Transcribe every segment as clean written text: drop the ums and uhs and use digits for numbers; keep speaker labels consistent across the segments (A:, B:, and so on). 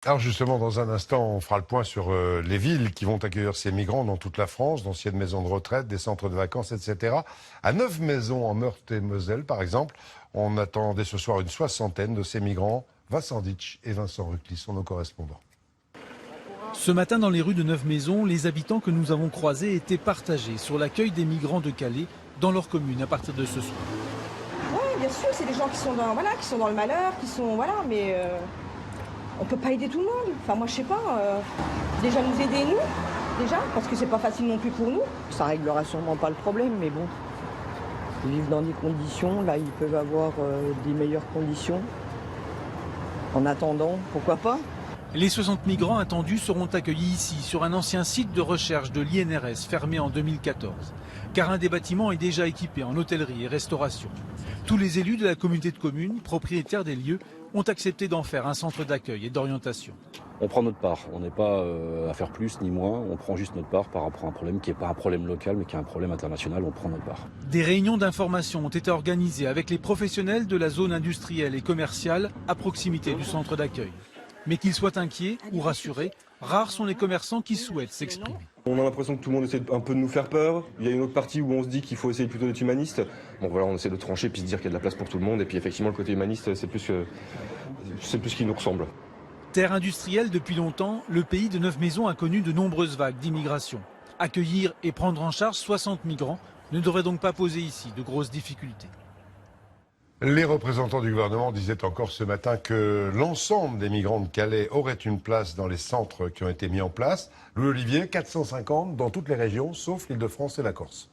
A: Alors justement, dans un instant, on fera le point sur les villes qui vont accueillir ces migrants dans toute la France, d'anciennes maisons de retraite, des centres de vacances, etc. À 9 maisons en Meurthe et Moselle, par exemple, on attendait ce soir une soixantaine de ces migrants. Vincent Ditch et Vincent Rucli sont nos correspondants.
B: Ce matin, dans les rues de Neuve-Maisons, les habitants que nous avons croisés étaient partagés sur l'accueil des migrants de Calais dans leur commune à partir de ce soir.
C: Oui, bien sûr, c'est des gens qui sont dans le malheur, mais on peut pas aider tout le monde. Enfin, moi, je sais pas. Déjà nous aider, nous, parce que c'est pas facile non plus pour nous.
D: Ça réglera sûrement pas le problème, mais bon, ils vivent dans des conditions, là, ils peuvent avoir des meilleures conditions. En attendant, pourquoi pas?
B: Les 60 migrants attendus seront accueillis ici, sur un ancien site de recherche de l'INRS fermé en 2014. Car un des bâtiments est déjà équipé en hôtellerie et restauration. Tous les élus de la communauté de communes, propriétaires des lieux, ont accepté d'en faire un centre d'accueil et d'orientation.
E: On prend notre part, on n'est pas à faire plus ni moins, on prend juste notre part par rapport à un problème qui n'est pas un problème local mais qui est un problème international, on prend notre part.
B: Des réunions d'information ont été organisées avec les professionnels de la zone industrielle et commerciale à proximité du centre d'accueil. Mais qu'ils soient inquiets ou rassurés, rares sont les commerçants qui souhaitent s'exprimer.
F: On a l'impression que tout le monde essaie un peu de nous faire peur. Il y a une autre partie où on se dit qu'il faut essayer plutôt d'être humaniste. Bon voilà, on essaie de trancher puis de dire qu'il y a de la place pour tout le monde. Et puis effectivement, le côté humaniste, c'est plus ce qui nous ressemble.
B: Terre industrielle depuis longtemps, le pays de Neuve-Maisons a connu de nombreuses vagues d'immigration. Accueillir et prendre en charge 60 migrants ne devrait donc pas poser ici de grosses difficultés.
A: Les représentants du gouvernement disaient encore ce matin que l'ensemble des migrants de Calais auraient une place dans les centres qui ont été mis en place. Louis-Olivier, 450 dans toutes les régions, sauf l'Île-de-France et la Corse.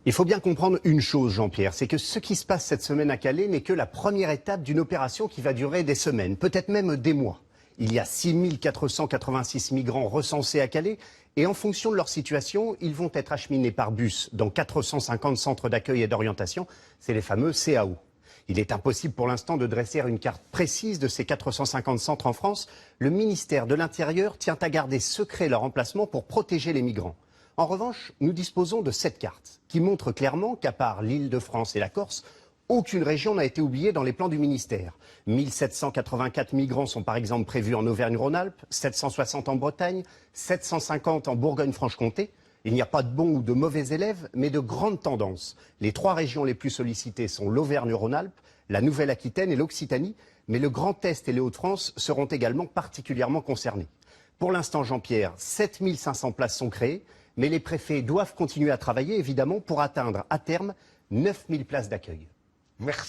G: Il faut bien comprendre une chose, Jean-Pierre, c'est que ce qui se passe cette semaine à Calais n'est que la première étape d'une opération qui va durer des semaines, peut-être même des mois. Il y a 6486 migrants recensés à Calais et en fonction de leur situation, ils vont être acheminés par bus dans 450 centres d'accueil et d'orientation, c'est les fameux CAO. Il est impossible pour l'instant de dresser une carte précise de ces 450 centres en France. Le ministère de l'Intérieur tient à garder secret leur emplacement pour protéger les migrants. En revanche, nous disposons de cette carte qui montre clairement qu'à part l'Île-de-France et la Corse, aucune région n'a été oubliée dans les plans du ministère. 1784 migrants sont par exemple prévus en Auvergne-Rhône-Alpes, 760 en Bretagne, 750 en Bourgogne-Franche-Comté. Il n'y a pas de bons ou de mauvais élèves, mais de grandes tendances. Les 3 régions les plus sollicitées sont l'Auvergne-Rhône-Alpes, la Nouvelle-Aquitaine et l'Occitanie, mais le Grand Est et les Hauts-de-France seront également particulièrement concernés. Pour l'instant, Jean-Pierre, 7500 places sont créées, mais les préfets doivent continuer à travailler, évidemment, pour atteindre à terme 9000 places d'accueil.
A: Merci.